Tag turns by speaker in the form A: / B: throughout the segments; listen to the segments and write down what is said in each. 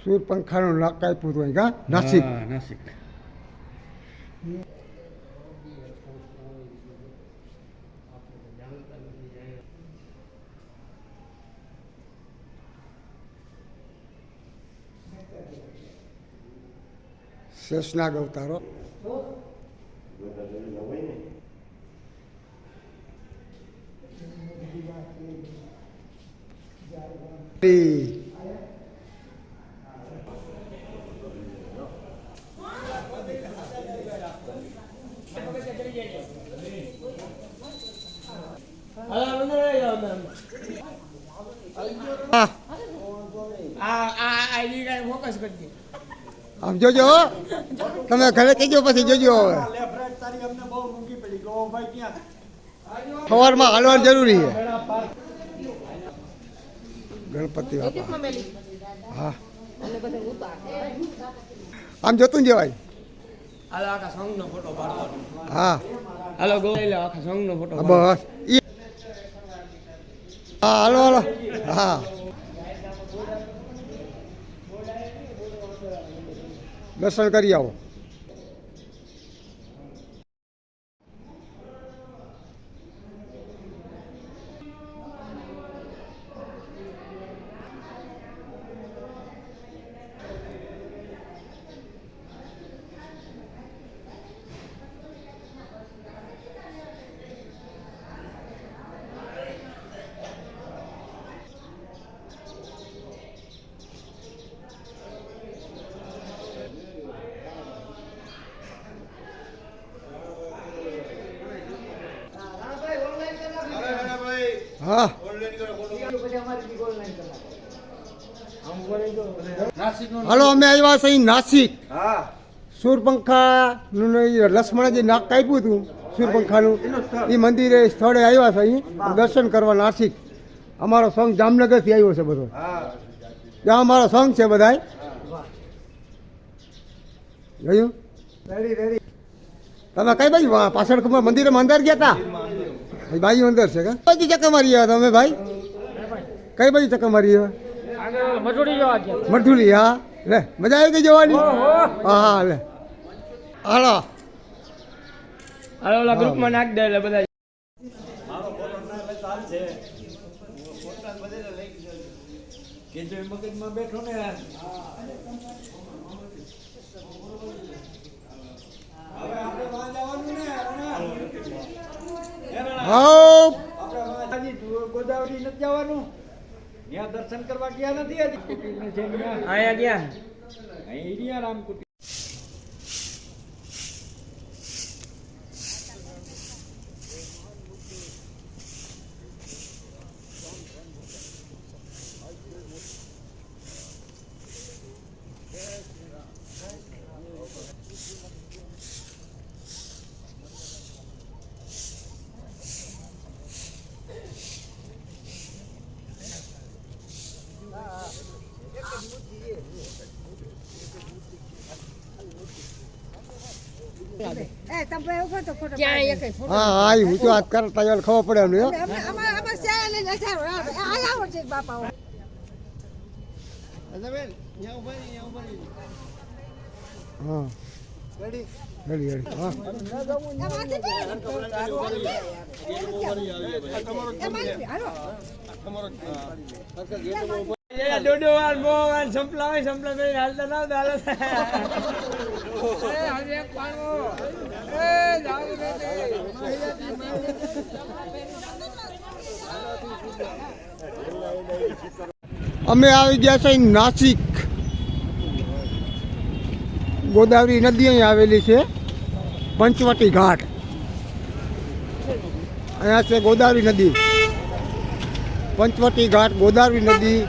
A: સૂરપંખાનું નાક કાપ્યું હતું કા નાસિક.
B: નાસિક.
A: શેષનાગ અવતારો. આમ જોજો તમે ઘરે કહેજો પછી જોજો હવે સવારમાં હાલવાનું જરૂરી છે. ગણપતિ બાપા હા આમ જોતું જવાય. હા
B: હાલો ગોવાઈ આખા સોંગનો ફોટો.
A: બસ હા હાલો હાલો હા દર્શન કરી આવો. હા હાલો અમે આવ્યા છીએ નાસિક. સૂરપંખાનું લક્ષ્મણજી નાક કાપ્યું હતું સૂરપંખાનું એ મંદિરે સ્થળે આવ્યા છે અહીં દર્શન કરવા નાસિક. અમારો સંઘ જામનગરથી આવ્યો છે બધો. ત્યાં અમારો સંઘ છે બધાય જોયું. તમે કઈ બાજુ પાછળ મંદિરમાં અંદર ગયા હતા? ભાઈ અંદર છે કા બાજુ ચક્કર મારી આવ્યા તમે ભાઈ? કઈ બાજુ ચક્કર મારી આવ્યા? મઠુલી. હા લે મજા આવી ગઈ જોવાની. હા હા લે હાલો
B: હાલો ગ્રુપમાં નાખ દે એટલે બધા. બેઠો ને ગોદાવરી નથી જવાનું. ત્યાં દર્શન કરવા ગયા નથી અહીંયા ગયા અહીં રામકુટી.
A: હા હા હું તો વાત કરતા ખબર પડે એમ. હા રેડી રેડી હા
B: દોડો વાર મોવાન સંપલા ભાઈ હાલતા ના દાલે આજે એક પાણો એ જાવ રે
A: અમે આવી ગયા છે નાસિક. ગોદાવરી નદી અહીં આવેલી છે. પંચવટી ઘાટ અહીંયા છે. ગોદાવરી નદી પંચવટી ઘાટ ગોદાવરી નદી.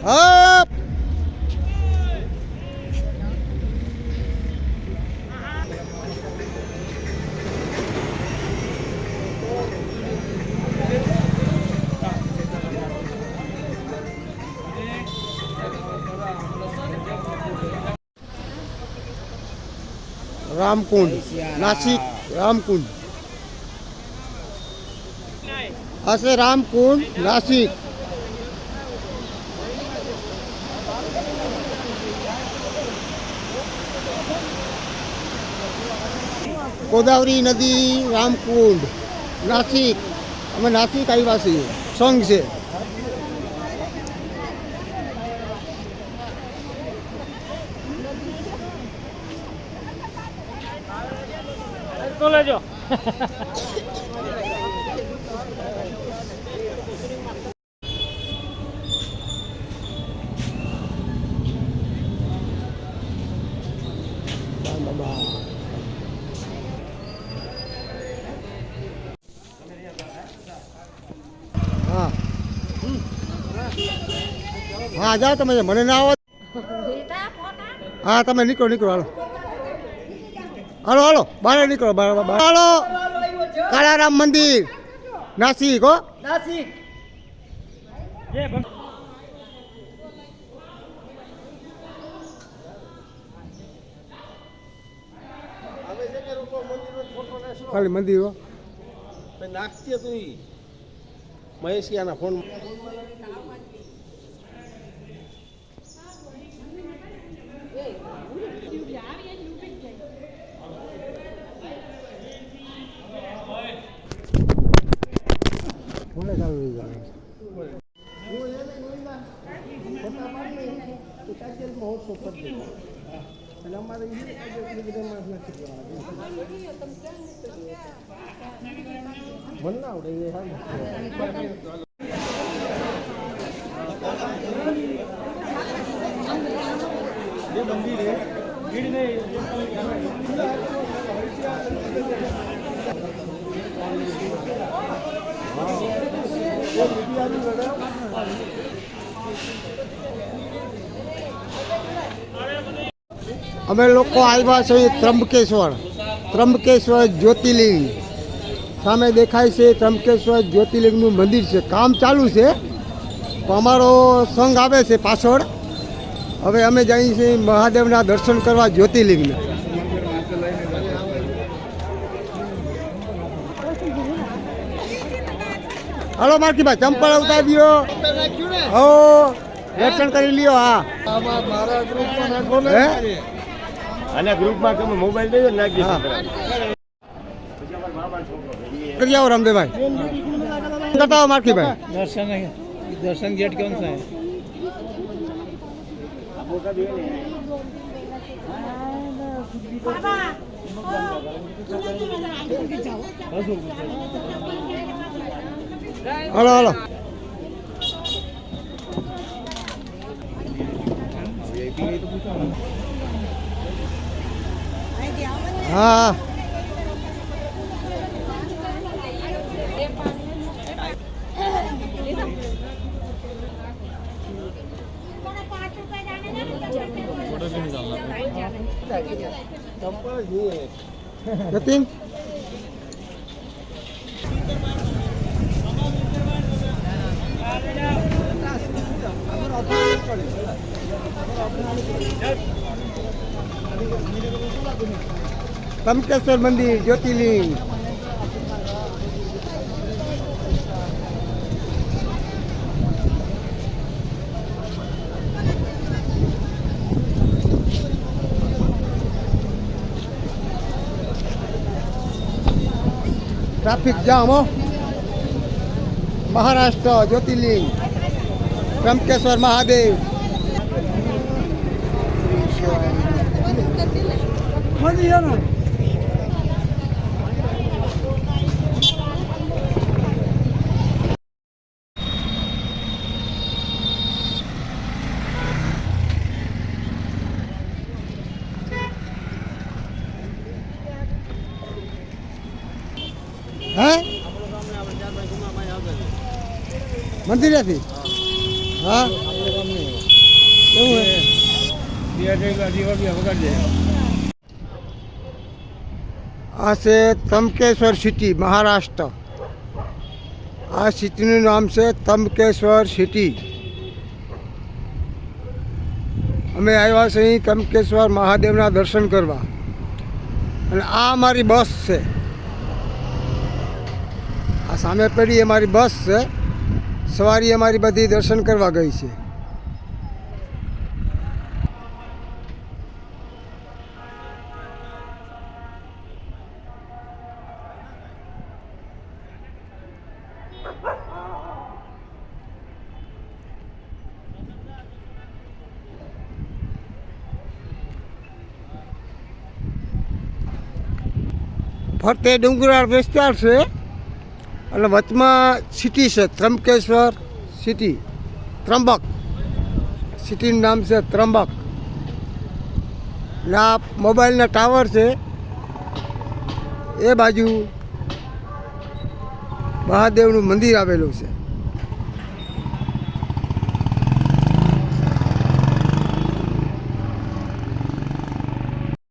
A: હા રામકુંડ નાસિક રામકુંડ આ છે રામકુંડ નાસિક ગોદાવરી નદી રામકુંડ નાસિક અમે નાસિક આવ્યા છીએ સંઘ છે
B: લેજો
A: હા હા જાઓ તમે મને ના આવો હા તમે નીકળો નીકળો હાલો હાલો હાલો બહાર નીકળો બહાર હાલો કાળારામ મંદિર નાસિક હો
B: નાસિક
A: ખાલી મંદિર હો
C: નાખતી તું મહેશિયાના ફોન
A: કોને ચાલુ રહી જાય
C: મને ના આવડે
B: જે મંદિર है भीड़ नहीं
A: અમે લોકો આવ્યા છે ત્રંબકેશ્વર જ્યોતિર્લિંગ સામે દેખાય છે ત્રંબકેશ્વર જ્યોતિર્લિંગનું મંદિર છે કામ ચાલુ છે તો અમારો સંઘ આવે છે પાછળ હવે અમે જઈએ છીએ મહાદેવના દર્શન કરવા જ્યોતિર્લિંગને હાલો માર્કીભાઈ ચંપલ ઉતારી દો હો દર્શન કરી લ્યો હા
C: મારા ગ્રુપમાં નાખો ને
A: હે
C: આના ગ્રુપમાં તમે મોબાઈલ દઈ નાખી
A: હા કરી આવો રામદેવભાઈ બતાવો માર્કીભાઈ
B: दर्शन गेट कौन सा है
A: હાલો હાલો હા જતીન ત્રંબકેશ્વર મંદિર જ્યોતિર્લિંગ ટ્રાફિક જામ હો મહારાષ્ટ્ર જ્યોતિર્લિંગ ત્રંબકેશ્વર મહાદેવ હે મંદિરેથી હા આ છે ત્રંબકેશ્વર સિટી મહારાષ્ટ્ર આ સિટીનું નામ છે ત્રંબકેશ્વર સિટી અમે આવ્યા છીએ ત્રંબકેશ્વર મહાદેવના દર્શન કરવા અને આ અમારી બસ છે. આ સામે પેલી અમારી બસ છે. સવારી અમારી બધી દર્શન કરવા ગઈ છે. ફરતે ડુંગરાળ વિસ્તાર છે અને વચમાં સિટી છે, ત્રંબકેશ્વર સિટી. ત્રંબક સિટીનું નામ છે ત્રંબક. ને આ મોબાઈલના ટાવર છે. એ બાજુ મહાદેવનું મંદિર આવેલું છે.